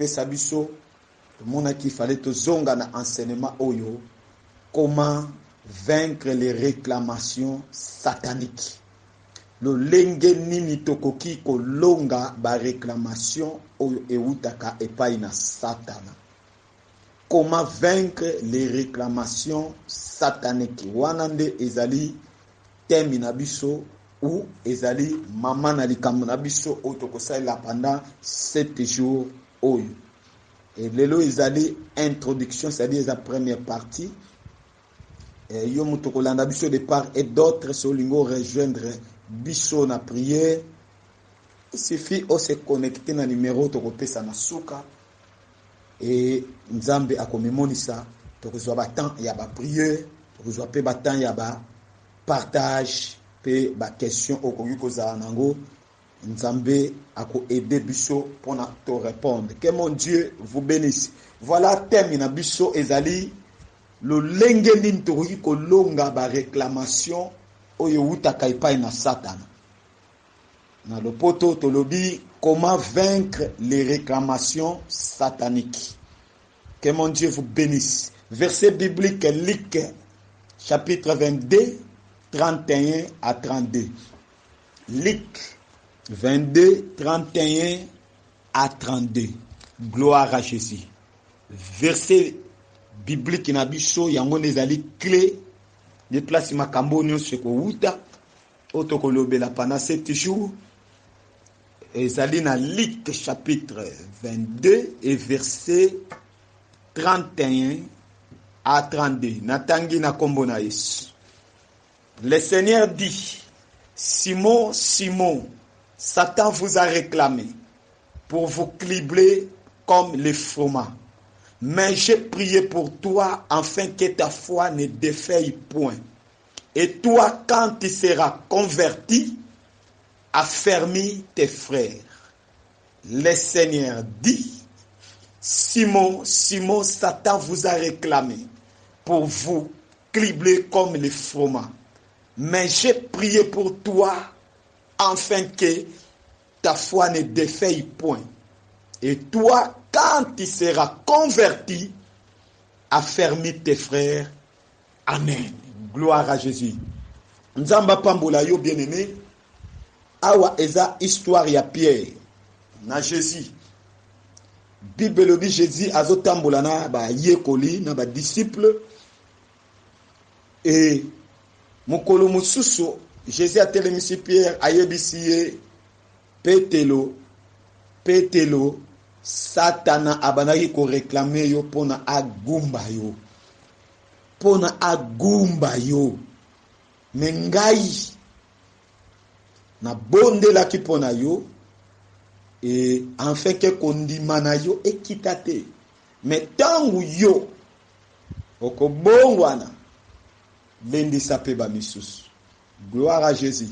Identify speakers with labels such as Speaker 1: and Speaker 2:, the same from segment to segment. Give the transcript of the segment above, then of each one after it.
Speaker 1: pesa biso mona qu'il fallait to zonga na enseignement oyo comment vaincre les réclamations sataniques. Le lenge nini tokoki kolonga ba réclamation oyo eutaka epai na Satana. Comment vaincre les réclamations sataniques. Wanande ezali temi na biso ou ezali mama na likambo na biso oyo tokosalela pendant 7 jours oyo. Et lelo ezali introduction, c'est-à-dire la première partie. Yo mutokolanda biso de part et d'autres solingo rejoindre biso na prière. Il suffit de se connecter na numéro tokopesa na suka et nzambe akomemonisa tokozwa ba temps ya ba prière, tokozwa pe ba temps ya ba partage pe ba question okoki kozala nango. Nzambe ako aider biso pour na te répondre. Que mon Dieu vous bénisse. Voilà thème na biso ezali le lenge nini tokoki kolonga ba réclamation oyo utaka epai na Satana. Na lopoto tolobi comment vaincre les réclamations sataniques. Que mon Dieu vous bénisse. Verset biblique Luc chapitre 22 31 à 32. Luc 22 31 à 32. Gloire à Jésus. Verset biblique na biso yango nezali clé de place makambo nyonso ko uta otokolobela pendant 7 jours. Ezali na Luc chapitre 22 et verset 31 à 32. Natangi na kombo na Yesu. Le Seigneur dit: Simon, Simon, Satan vous a réclamé pour vous cribler comme les fromages. Mais j'ai prié pour toi afin que ta foi ne défaille point. Et toi, quand tu seras converti, affermis tes frères. Le Seigneur dit: Simon, Simon, Satan vous a réclamé pour vous cribler comme les fromages. Mais j'ai prié pour toi afin que ta foi ne défaille point. Et toi, quand tu seras converti, affermis tes frères. Amen. Gloire à Jésus. Nzamba pambola yo bien-aimé. Awa eza histoire ya Pierre na Jésus. Bible lobi Jésus azotambola na ba yekoli na ba disciple et mokolo mususu Jésus a telemisi Pierre ayebisi Petelo Satana abanaki ko réclamer yo pona agumba yo. Pona agumba yo. Mengai na bondela ki pona yo et enfin que kondimana yo ekitate. Mais tangu yo okobongwana bendisa pe ba misusu. Gloire à Jésus.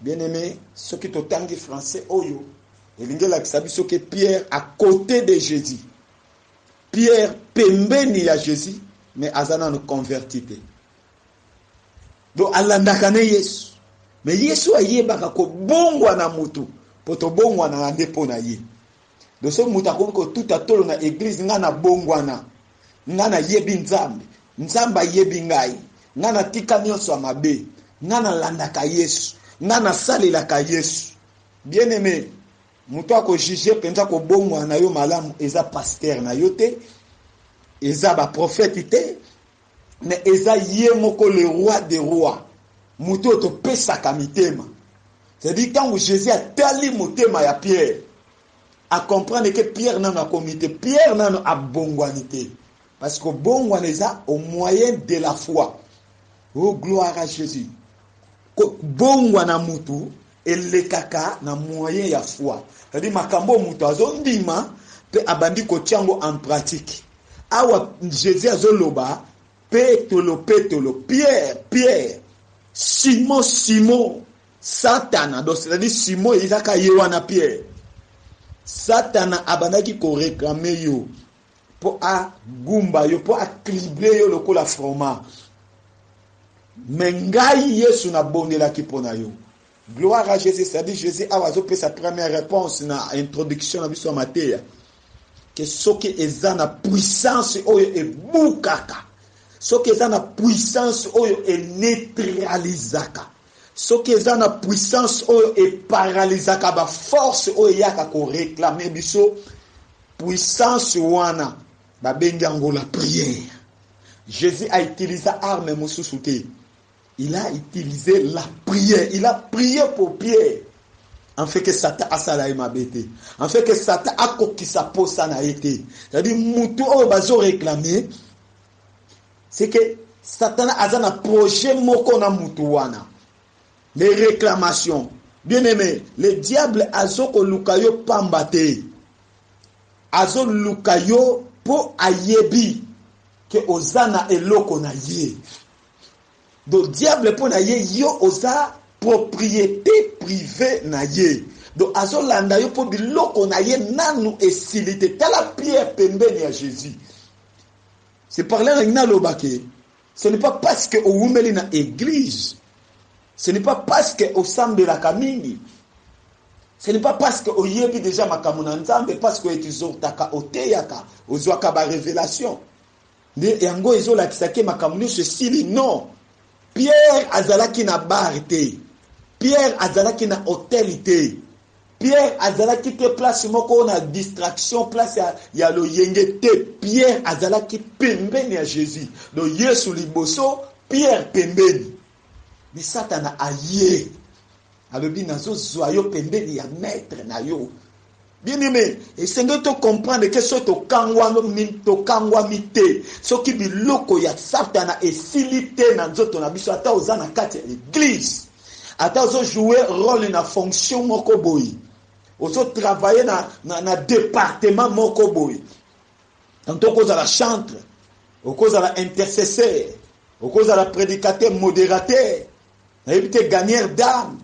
Speaker 1: Bien-aimé, ceux qui t'otangi français oyo elingela kisabiso que Pierre à côté de Jésus. Pierre pembeni ya Jésus mais azana no convertité. Do alandaka ne Yesu. Mais Yesu ayebaka ko bongwa na mutu poto bongwa na ndepo na ye. Do so mutu akomiko tout atolo na église ngana bongwana. Ngana yebi nzambe. Nzamba yebi ngai. Ngana tika nyonso mabe. Ngana landaka Yesu. Ngana salelaka Yesu. Bien-aimé, mutu ako juger penza ko bongwa na yo malamu eza pasteur na yo te. Eza ba prophète te. Mais eza ye moko le roi des rois. Mutu to pesaka mitema. C'est-à-dire quand Jésus a tali motema ya Pierre, à comprendre que Pierre n'a pas comité, Pierre n'a pas bongwanité. Parce que bongwaneza au moyen de la foi. Oh gloire à Jésus. Bongwana mutu et le kaka na moyen ya foi. C'est-à-dire makambo mutu azondima pe abandi ko tiango en pratique. Awa Jésus azoloba petolo Pierre Simon Satana, donc c'est-à-dire Simon izaka yewana Pierre. Satana abanaki ko réclamer yo pour a gumba yo pour a cribler yo lokola froma. Mengai Yesu na bondela ki pona yo. Gloire à Jésus, c'est-à-dire Jésus a wazo pe sa première réponse na introduction na biso Matthieu. que soki eza na puissance oyo ebukaka, soki eza na puissance oyo neutralisaka, soki eza na puissance oyo paralysaka ba force oyo yaka ko réclamer biso, puissance wana babengi yango la prière. Jésus a utilisé arme mosusu te. Il a utilisé la prière. Il a prié pour Pierre. En fait que Satan a salaï ma bête. En fait que Satan a coquille sa peau ça n'a été. C'est-à-dire moutou au bazo réclamé. C'est que Satan a un projet moko na moutou-wana. Les réclamations. Bien aimé, le diable a zoko lukayo pambate. Azo lukayo po ayebi que ozana eloko na ye. Donc diable po na ye yo oza propriété privée na ye. Donc azo landa yo po biloko na ye nanu esilite tala Pierre pembeni ya Jésus. C'est par là na lobake. Ce n'est pas parce que oumeli na église. Ce n'est pas parce que au sambe la kamini. Ce n'est pas parce que oyebi déjà makamuna nzambe, parce que etizotaka oteyaka ozwaka ba révélation. Ne yango ezola kisake makamuni ceci non. Pierre azalaki na barité. Pierre azalaki na hôtelité. Pierre azalaki te place moko na distraction, place ya lo yengete. Pierre azalaki pembeni ya Jésus. Do Yesu liboso, Pierre pembeni. Mais Satan a aye. Alobi nazo zoyo pembeni ya maître na yo. Bien aimé, et c'est de te comprendre que ce to kangwa mite, ce qui biloko ya Satan et silité na nzoto na biso ata ozana kati ya l'église. Ata ozo jouer rôle na fonction moko boyi. Ozo travailler na département moko boyi. Tanto cause à la chantre, au cause à la intercesseur, au cause à la prédicateur modérateur, na éviter gagner d'âme.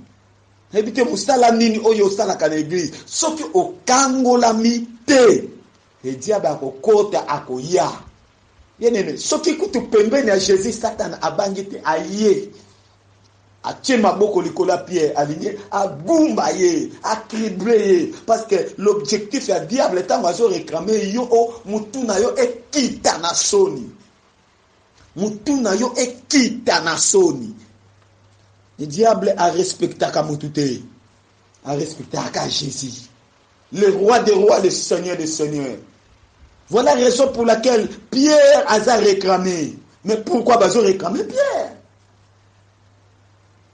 Speaker 1: Ebite musala nini oyo sala ka na église soki okangola mite e diable akokota akoya yenene soki kutu pembeni ya Jésus Satan abangite aye atie maboko likola Pierre aligné abumba ye acriblé ye parce que l'objectif ya diable est mazo réclamer yo mutuna yo ekita na soni mutuna yo ekita na soni. Le diable a respecté Kamutute, a respecté Jésus, le roi des rois, le seigneur des seigneurs. Voilà la raison pour laquelle Pierre a réclamé. Mais pourquoi Bazo réclamé Pierre?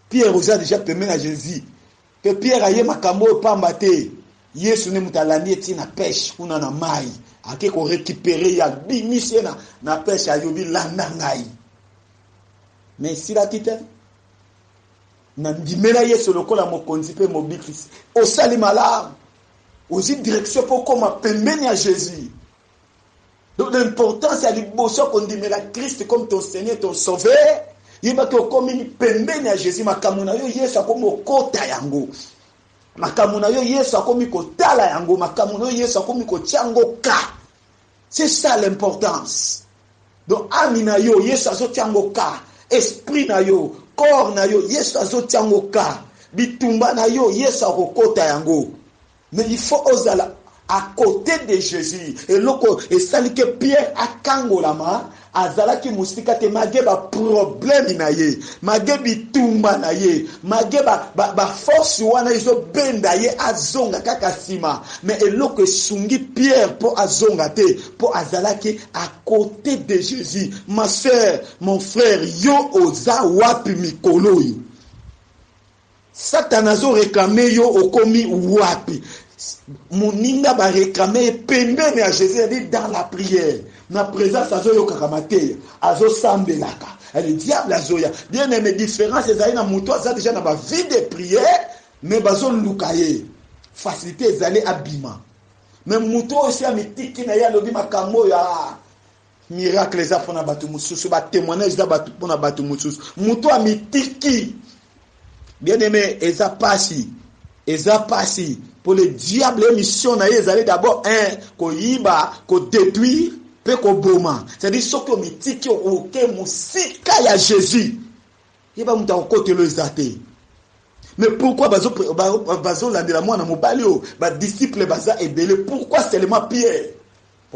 Speaker 1: Pierre a déjà permis à Jésus que Pierre aille makamo pambate. Yesu ne mutalani eti na pêche kuna na mai. Ake ko récupérer ya bimise na pêche ayobi landa ngai. Mais si la tite nandimela Yesu lokola mokonzi pe mobikisi osali malamu ozi direction pour koma pembeni ya Jésus. Donc l'importance c'est liboso kondimela Christ comme ton Seigneur, ton Sauveur. Yeba to komi pembeni ya Jésus makamuna yo Yesu akomi okota yango. Makamuna yo Yesu akomi kotala yango, makamuna yo Yesu akomi kochango ka. C'est ça l'importance. Donc amina yo Yesu azochango ka, esprit na yo corps na yo Yesu azotiango ka, bitumba na yo Yesu akokota yango. Mais il faut ozala à côté de Jésus. Et loko et sali que Pierre akangolama azala ki musika te mageba problème na ye, magebi bitumba na ye, mageba ba force wana izo benda ye azonga kaka sima. Mais eloko sungi Pierre po azonga te, po azala ki à côté de Jésus. Ma sœur, mon frère, yo oza wapi mikolo yo. Satan azo réclamé yo okomi wapi. Moninga ba réclamer pembeni à Jésus dit dans la prière. Na présence azo yo kakamate, azo sambelaka. Le diable azoya. Bien aimé différence ezali na muto aza déjà na ba vie de prière, mais bazo lukaye. Facilité ezali abima. Mais muto aussi amitiki na ya lobi makambo ya miracle eza pona batu mususu, ba témoignage za batu pona batu mususu. Muto amitiki. Bien aimé eza pasi pour le diable mission na ezali d'abord ko yiba, ko détruire, pe ko boma. C'est-à-dire soko mitiki o ke musika ya Jésus. Yiba muta kote lo ezate. Mais pourquoi bazo landela mwana mobali o ba disciple baza ebele? Pourquoi seulement Pierre?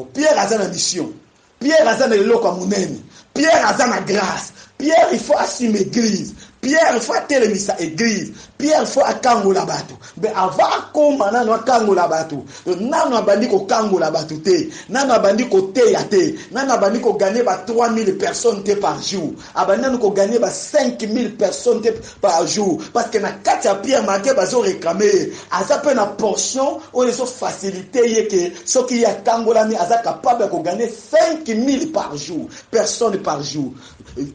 Speaker 1: Pierre a une mission. Pierre a une loko munene. Pierre a une grâce. Pierre, il faut assumer l'église. Pierre, il faut télémiser l'église. Pierre, il faut akangola bato. Mais avant comment nano akangola bato. Nano abandi ko kangola bato te. Nano abandi ko te ya te. Nano abandi ko gagner 3000 personnes te par jour. Abandi ko gagner 5000 personnes te par jour. Parce que na kati ya Pierre marqué bazo réclamer. Aza pe na portion on les facilité yeke ce qui ya kangola ni aza capable ko gagner 5000 par jour. Personnes par jour.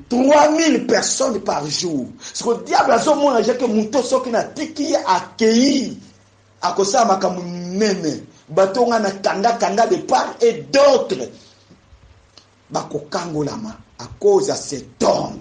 Speaker 1: 3000 personnes par jour. Ce que le diable a dit que mon soki na tiki accueilli à cause de makambu nene batonga na kanga de part et d'autre bako kangolama à cause de cet homme.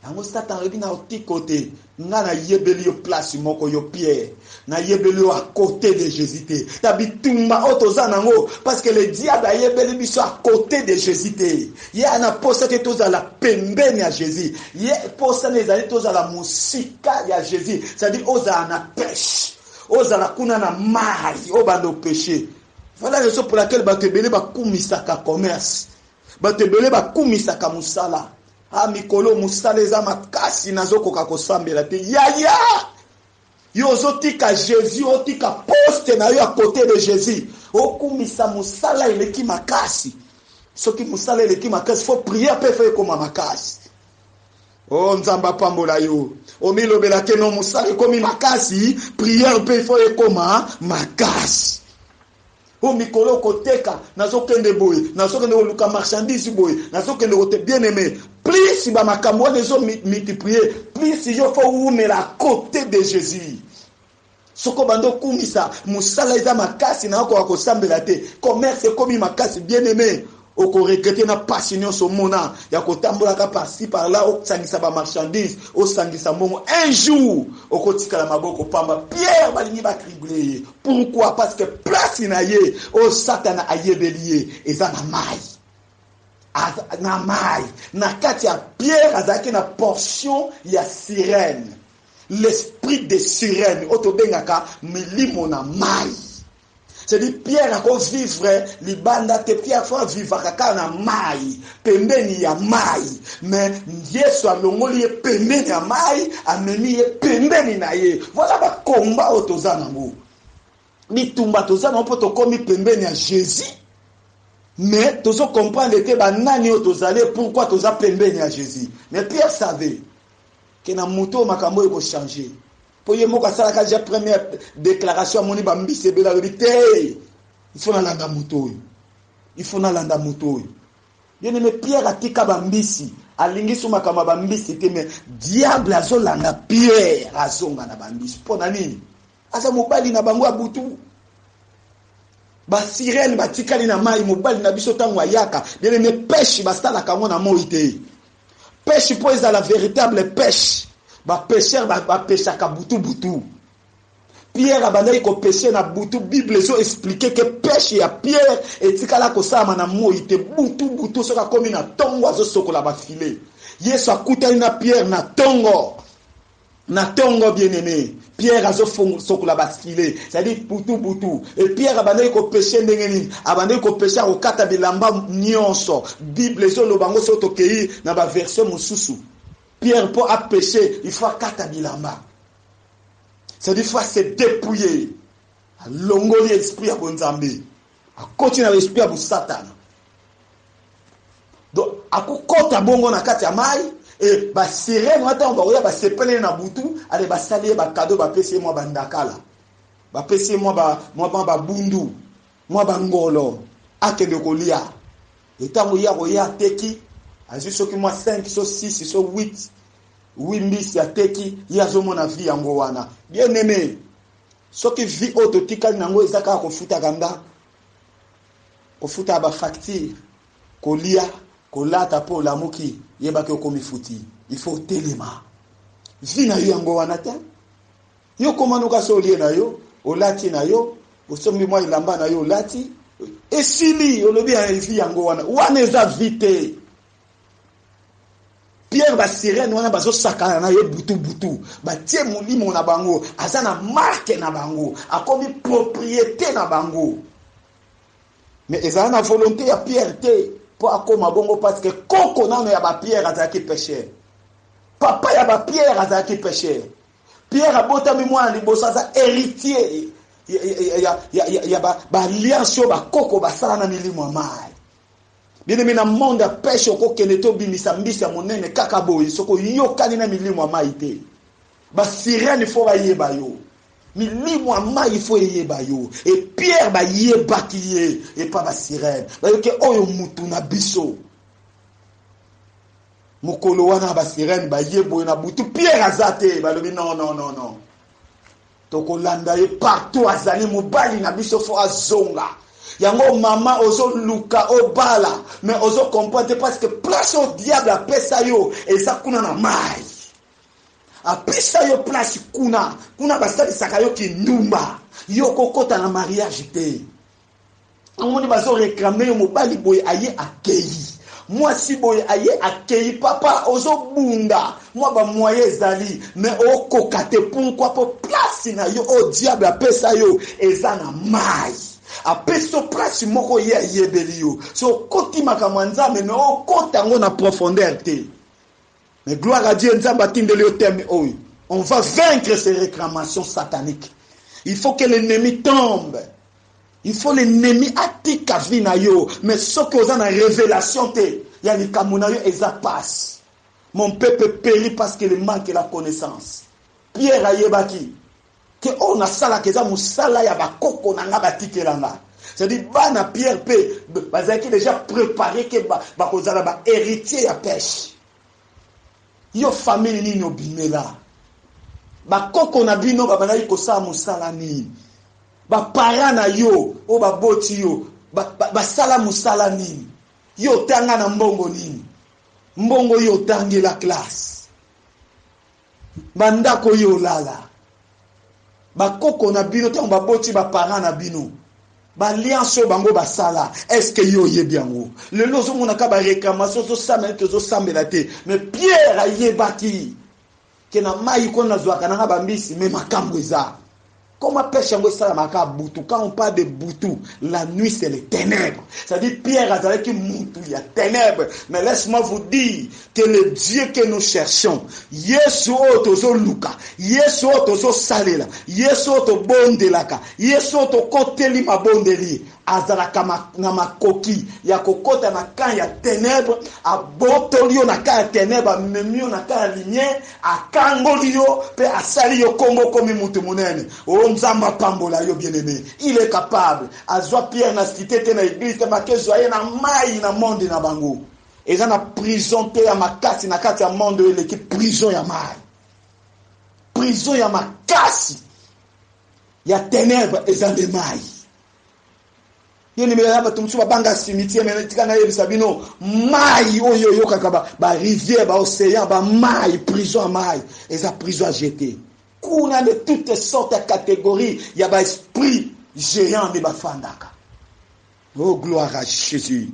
Speaker 1: Nango Satan rebi na oti côté nga na yebeli yo place moko yo Pierre na yebeli yo à côté de Jésus te tabitumba otoza nango parce que le diable a yebeli biso à côté de Jésus te ye ana posa que toza la pembeni ya Jésus ye posa les ali toza la musika ya Jésus c'est-à-dire oza na pêche oza la kuna na mai obando péché. Voilà la raison pour laquelle batebele ba kumisaka commerce batebele ba kumisaka musala. Ah, mikolo musala eza makasi nazokoka kosambela te yaya yo ozotika Jésus otika poste na yo à côté de Jésus okumisa musala eleki makasi soki musala eleki makasi faut prier pe faire comme makasi oh nzamba pambola yo omilobela ke no musala komi makasi prière pe faire comme makasi. O mikolo koteka nazokende boy nazokende luka marchandise boy nazokende kote bien aimé plus ba makambo les hommes multiplier plus yo faut oumela à côté de Jésus soko bando kumisa musala eza makasi na ko sambela te commerce komi makasi bien aimé oko regretter na passion so mona ya kotambola ka par-ci par-là o sangisa ba marchandise o sangisa mongo un jour oko tikala maboko pamba Pierre balingi ba tribler. Pourquoi? Parce que place na ye o Satan a yebelié eza na mai na mai na kati ya Pierre azaki na portion ya sirène l'esprit de sirène otobengaka milimo na mai. C'est-à-dire Pierre a vivre libanda te Pierre faut vivre kaka na mai pembeni ya mai mais Yesu alongoli pembeni ya mai ameni pembeni na ye. Voilà ba combat otoza nango bitumba toza na poto komi pembeni ya Jésus mais tozo comprendre que ba nani otozale pourquoi toza pembeni ya Jésus. Mais Pierre savait que na moto makambo eko changer. Poye moka sala ka ja première déclaration moni ba mbise bela vérité il faut na landa moto il faut na landa moto bien aimé Pierre atika ba mbisi alingi suma kama ba mbisi te mais diable azolanda Pierre azonga na ba mbisi pona nini asa mobali na bango abutu ba sirène ba tikali na mai mobali na biso tango ayaka bien aimé pêche ba sala kango na moite pêche po eza la véritable pêche. Ba pêcheur ba pêcha ka butu. Pierre abandaki ko pêcher na butu. Bible zo expliquer que pêche ya Pierre etikala ko sama na moite butu soka komi na tongo azo sokola ba filet. Yesu akutani na Pierre na tongo bien aimé. Pierre azo sokola ba filet. C'est-à-dire butu. Et Pierre abandaki ko pêcher ndengeni. Abandaki ko pêcher ko kata bilamba nyonso. Bible zo lobango so tokei na ba verset mususu. Pierre pour a péché, il faut kata bilamba. C'est-à-dire il faut se dépouiller. A longoli esprit à bonzambe. A continuer l'esprit à Satan. Donc a kota bongo na kati ya mai et ba sirène wata on ba ba sepele na butu, ale ba saler ba cadeau ba pese moi bandakala. Ba pese moi ba bundu, moi ba ngolo, akende kolia. Et tango ya teki azu soki moi 5 so 6 so 8 mbisi ya teki yazomo na vie yango wana bien aimé soki vie ototika nango ezaka kofuta ganda kofuta ba facture kolia kolata po lamuki yebaki okomifuti il faut telema vie na yango wana ta yo komanuka so lie na yo olati na yo osombi mwa ilamba na yo olati esili olobi ya vie yango wana eza vite. Pierre ba sirène wana bazo sakana na ye butu ba tie mulimo na bango azana marque na bango akomi propriété na bango Mais ils ont la volonté à Pierre pour akoma bongo parce que koko nano ya ba Pierre azaki pécheur. Papa ya ba Pierre azaki pécheur. Pierre a botami mwana liboso aza héritier ya ba alliance ba koko basala na milimo ya mai. Bien aimé na monde ya pêche okokende to bimisa mbisi ya monene kaka boyi soko yokani na milimo ya mai te. Ba sirène faut ba yeba yo. Milimo ya mai il faut yeba yo. Et Pierre ba yeba ki ye et pas ba sirène. Ba yoke oyo mutu na biso. Mokolo wana ba sirène ba yebo na butu Pierre azate ba lobi non. Toko landa ye partout azali mobali na biso fo azonga. Yango mama ozo luka obala mais ozo comprendre parce que place au diable apesa yo eza kuna na mai. Apesa yo place kuna basali saka yo kindumba. Yo kokota na mariage te. Amoni bazo réclamer yo mobali boye aye akei. Moi si boye aye akei papa ozo bunda. Moi ba moyen ezali mais okokate pourquoi pour place na yo o diable apesa yo eza na mai. Apeso place moko ye yebeli yo. So koti makamanza mais no kota ngo na profondeur te. Mais gloire à Dieu, on va vaincre ces réclamations sataniques. Il faut que l'ennemi tombe. Il faut l'ennemi atika vinayo. Mais ce que vous avez en révélation, il y a les kamunayo et ça passe. Mon peuple périt parce qu'il manque la connaissance. Pierre ayebaki. Que on a sala que ça musala ya ba koko na ngabati kelanga. C'est-à-dire bana Pierre pe bazaki déjà préparé que ba kozala ba héritier ya pêche. Yo famille nini obimela ba koko na bino ba bana ko sa musala nini ba para na yo o ba boti yo ba sala musala nini yo tanga na mbongo nini mbongo yo tangi la classe bandako yo lala ba koko na bino tango ba boti ba para na bino ba alliance bango basala est-ce que yo yebiango le lozo monaka ba réclamation so samela to sambela te mais Pierre ayebaki ke na mai ko na zwaka na ba mbisi mais makambo eza comment pêche ngo sala maka butu quand on parle de butu la nuit c'est les ténèbres ça dit Pierre azalaki mutu ya ténèbres mais laisse-moi vous dire que le Dieu que nous cherchons Yesu otozo luka Yesu otozo salela Yesu oto bondelaka Yesu oto koteli mabondeli azalaka na makoki ya kokota na kan ya ténèbres abotolio na kan ya ténèbres memio na kan ya lumière akangolio pe asali yo kongo komi mutu munene nzamba pambola yo bien-aimé il est capable azwa Pierre na cité te na église te makezo aye na mai na monde na bango eza na prison te ya makasi na kati ya monde l'équipe prison ya mai prison ya makasi ya ténèbres eza de mai yeni mela ba tumsu banga cimetière mais tika na yebisa bino mai oyo yo kaka ba rivière ba océan ba mai prison mai eza prison à jeter. Kuna de toutes sortes de catégories, il y a un esprit géant de Bafandaka. Oh, gloire à Jésus.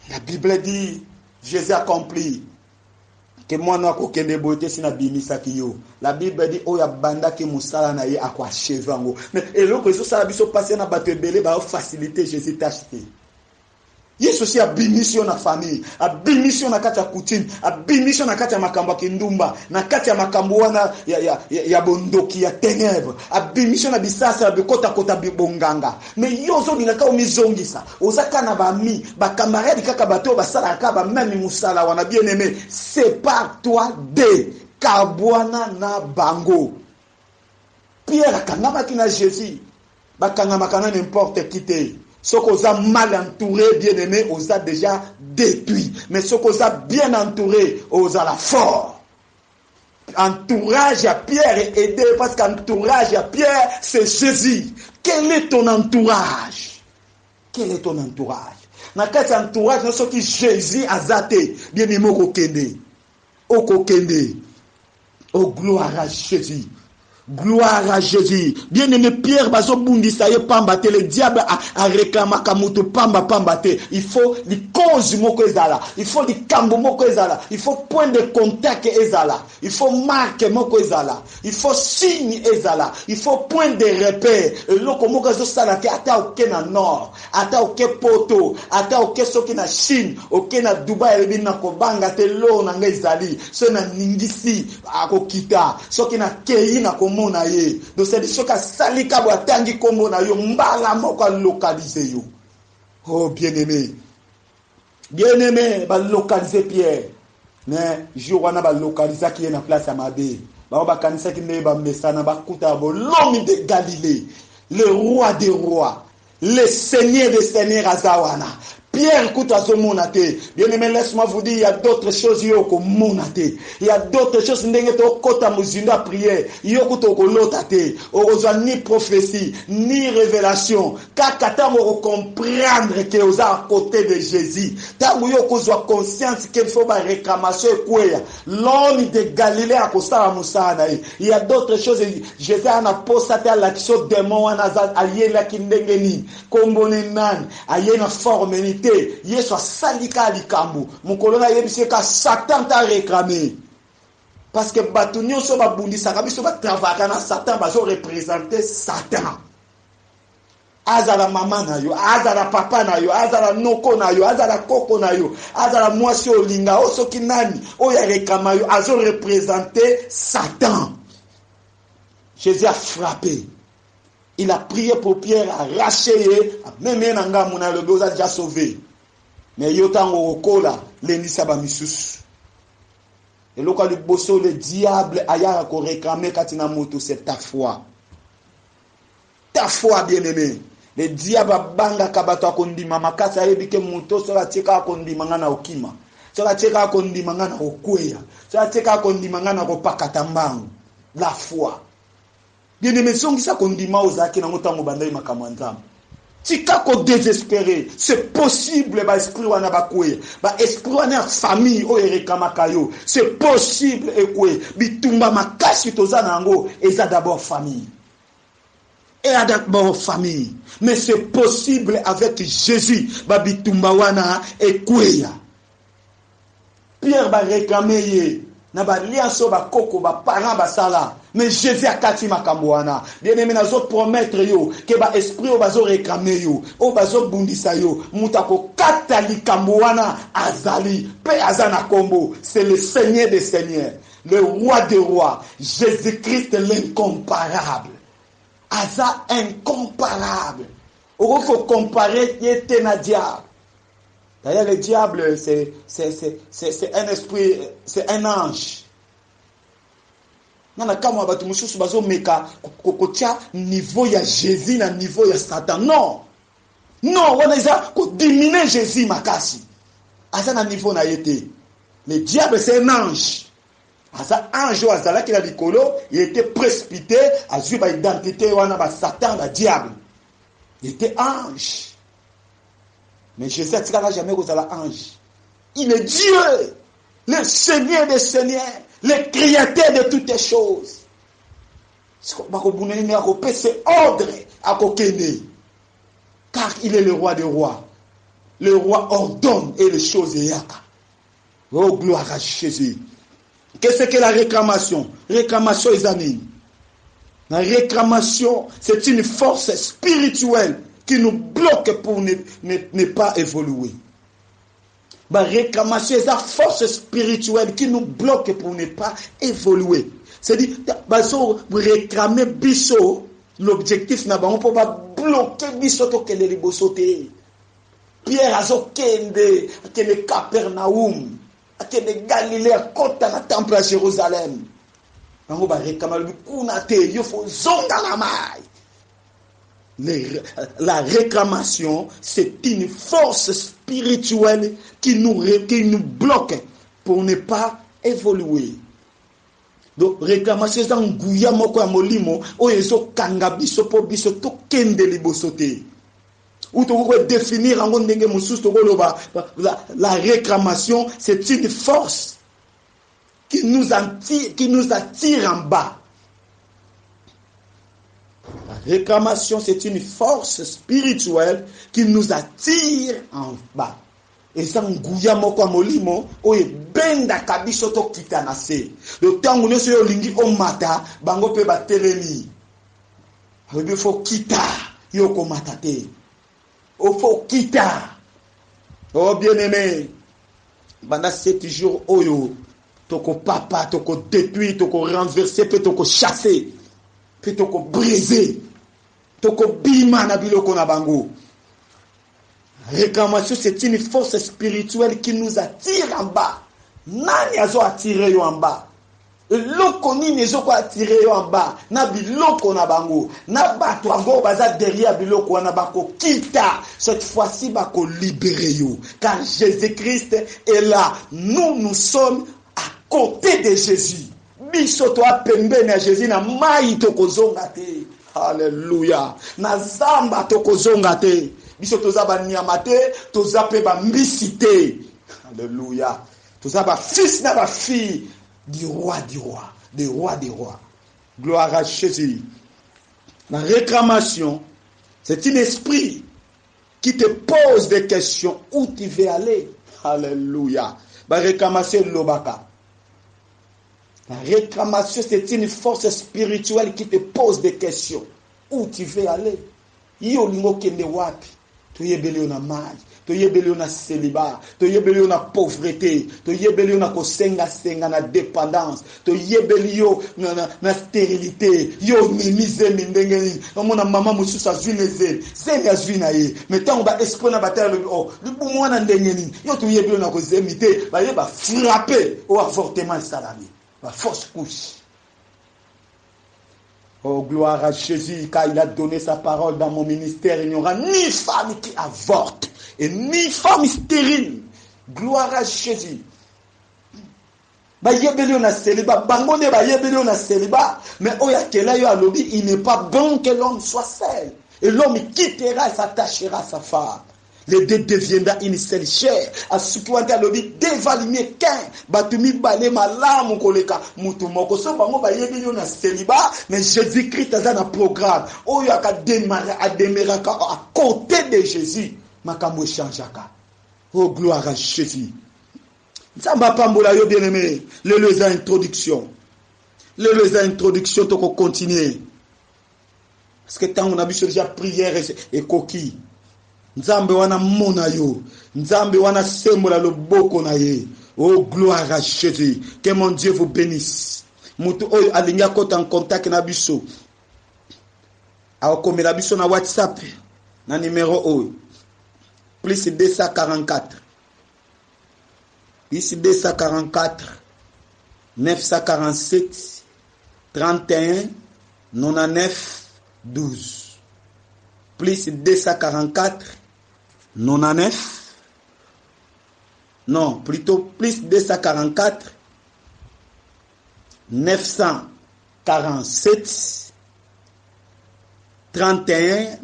Speaker 1: La Bible dit, Jésus a accompli que moi n'a qu'aucun déboté si n'a bimisa kiyo. La Bible dit, oh, ya banda ki musala na ye akwa chevango. Mais, et l'autre, ça a biso passé na bateau belé, ba facilité Jésus t'a acheté. Yesu aussi a bimission na famille, a bimission na kati ya coutume, a bimission na kati ya makambo kindumba, na kati ya makambo wana ya bondoki ya ténèbres, a bimission na bisasa bikota kota bibonganga. Mais yozo bilaka omizongisa, ozaka na ba mi, ba camarade kaka bato basala ka ba même musala wana bien-aimé, sépare-toi de kabwana na bango. Pierre kangamaki na Jésus, ba kangamaka na n'importe qui te. Ce qu'on a mal entouré, bien aimé, on a déjà détruit. Mais ce qu'on a bien entouré, on a la fort. Entourage à Pierre est aidé parce qu'entourage à Pierre, c'est Jésus. Quel est ton entourage? Quel est ton entourage? Dans quel entourage, nous sommes Jésus a zaté, bien aimé, au Kende. Oh, gloire à Jésus. Gloire à Jésus. Bien-aimé Pierre, bazo bundisa ye pambate, le diable a réclamé kamuto pambate. Il faut les causes moko ezala. Il faut les kambo moko ezala. Il faut point de contact ezala. Il faut marque moko ezala. Il faut signe ezala. Il faut point de repère. Loko moko zo sala ke ata oke na nord, ata oke poto, ata oke soki na Chine, oke na Dubai ebi na kobanga te lo na ngezali. So na ningisi akokita. Soki na kei na mona ye. Donc c'est ce que salika bo tangi kombo na yo mbala moko localiser yo. Oh bien-aimé. Bien-aimé, ba localiser Pierre. Mais jour wana ba localiser qui est na place à Mabé. Ba kanisa ki ne ba mesana ba kuta bo l'homme de Galilée, le roi des rois, le seigneur des seigneurs azawana. Pierre Koutazo Monate. Bien-aimé, laisse-moi vous dire, il y a d'autres choses yoko monate. Il y a d'autres choses n'engeto kota muzinda prière. Yoko to kolotate. Oza ni prophétie, ni révélation. Kakata mo comprendre que oza à côté de Jésus. Ta yoko zo conscience qu'il faut ba réclamation kwea. L'homme de Galilée a kosala musana. Il y a d'autres choses. Jésus a posté à l'action démon anazal ayela kindengeni. Kombone nan ayena forme ni Yesu salika likambo mukolona yebise ka Satan t'a réclamé parce que batunyo so ba bundisa ka biso ba travailler na Satan ba zo représenter Satan. Azala mama na yo, azala papa na yo, azala noko na yo, azala koko na yo, azala mwasi olinga osoki nani oya réclama yo azo représenter Satan. Jésus a frappé. Il a prié pour Pierre à racher, même un gars mon le beau a déjà sauvé. Mais yotan au kola, l'enisa ba misus. Et local le bosso le diable aya ko réclamer katina moto c'est ta foi. Ta foi bien-aimé. Le diable banga kabato akondima makasa ebike moto so la tika akondima ngana okima. So la tika akondima ngana okweya. So la tika akondima ngana kopakata mbangu. La foi. Bien-aimé, songi sa kondima ozaki na ngotango bandai makamwanzam. Tika ko désespéré, c'est possible ba esprit wana ba kwe, ba esprit wana famille o erekama kayo, c'est possible ekwe, bitumba makasi tozana ngo eza d'abord famille. Et d'abord famille, mais c'est possible avec Jésus, ba bitumba wana ekweya. Pierre ba réclamer na ba liaso ba koko ba parent ba sala. Mais Jésus a kati makamboana. Bien-aimé nazo promettre yo que ba esprit o bazo réclamer yo, o bazo bundisa yo, mutako kata likamboana azali, pe azana kombo, c'est le Seigneur des seigneurs, le roi des rois, Jésus-Christ l'incomparable. Aza incomparable. On faut comparer yete na diable. D'ailleurs le diable c'est un esprit, c'est un ange. Nana kama batu mususu bazo meka kokotia niveau ya Jésus na niveau ya Satan. Non. Non, on a ko diminuer Jésus makasi. Asa na niveau na yete. Le diable c'est un ange. Asa ange azala ki la likolo, il était précipité à suivre identité wana ba Satan ba diable. Il était ange. Mais Jésus n'a jamais osé ange. Il est Dieu, le Seigneur des seigneurs, le créateur de toutes les choses. C'est ordre à Kokene. Car il est le roi des rois. Le roi ordonne et les choses yaka. Oh, gloire à Jésus. Qu'est-ce que la réclamation? Réclamation, les amis. La réclamation, c'est une force spirituelle qui nous bloque pour ne pas évoluer. La réclamation, c'est la force spirituelle qui nous bloque pour ne pas évoluer. C'est-à-dire, vous réclamez biso, l'objectif n'a pas, on peut pas bloquer biso to kele libosote. Pierre azo kende, kele Capernaum, kele Galilée, kota na temple à Jérusalem. On va réclamer kunate, il faut zonga la maille. La réclamation, c'est une force spirituelle qui nous bloque pour ne pas évoluer. Donc, réclamation, c'est un gouya moko ya molimo, o yeso kanga biso po biso to kende libosote. Ou to ko définir en ndenge mususu to koloba, la réclamation, c'est une force qui nous attire en bas. réclamation, c'est une force spirituelle qui nous attire en bas. Et ça, nguya moko molimo, oye benda kabiso to kita na se. Le temps où nous sommes lingi o mata, bango pe ba telemi. Il faut kita, yoko matate. Il faut kita. Oh bien-aimé, pendant 7 jours, oyo, toko papa, toko détruit, toko renversé, puis toko chassé, puis toko brisé, toko bima na biloko na bango. Réclamation, c'est une force spirituelle qui nous attire en bas. Nani azo attiré yo en bas. Loko nini ezo ko attiré yo en bas. Na biloko na bango. Na bato ango baza derrière biloko wana bako kita. Cette fois-ci bako libérer yo. Car Jésus-Christ est là. Nous sommes à côté de Jésus. Biso to apembe na Jésus na mai tokozonga te. Alléluia. Na zamba tokozonga te. Biso toza ba niamate, toza pe ba mbisite. Alléluia. Toza ba fils na ba fille du roi, des rois. Gloire à Jésus. La réclamation, c'est un esprit qui te pose des questions où tu veux aller. Alléluia. La réclamation lobaka. La réclamation, c'est une force spirituelle qui te pose des questions où tu veux aller. Yo lingo kende wapi? To yebeli na mai, to yebeli na célibat, to yebeli na pauvreté, to yebeli na kosenga na dépendance, to yebeli na stérilité, yo mimize mindengeni. Omona mama mususa zwineze, zemi azwina ye. Metango ba esprit na batela oh, libu mwana ndengeni. Yo to yebeli na kozemite, ba yeba frapper au avortement salami. Ba force couche. Oh, gloire à Jésus, car il a donné sa parole dans mon ministère. Il n'y aura ni femme qui avorte et ni femme stérile. Gloire à Jésus. Mais il n'est pas bon que l'homme soit seul. Et l'homme quittera et s'attachera à sa femme. Les deux deviendront une seule chair. À ce point là, l'objet dévalimé qu'un batumi balé malamu koleka mutu moko so bango ba yebi yo na célibat mais Jésus-Christ a un programme. Oyo aka démarrer à côté de Jésus. Makambo changeaka. Oh gloire à Jésus. Nzamba pambola yo bien-aimé. Les introduction. Les introduction to continuer. Parce que tant on a vu déjà prière et coquille. Nzambe wana mona yo. Nzambe wana sembola loboko na ye. Oh gloire à Jésus. Que mon Dieu vous bénisse. Mutu oyo alinga kota en contact na biso. Aokomela biso na WhatsApp na numéro oyo. Plus 244. Plus 244 947 31 99 12. Plus 244 99. Non, plutôt plus 244 947 31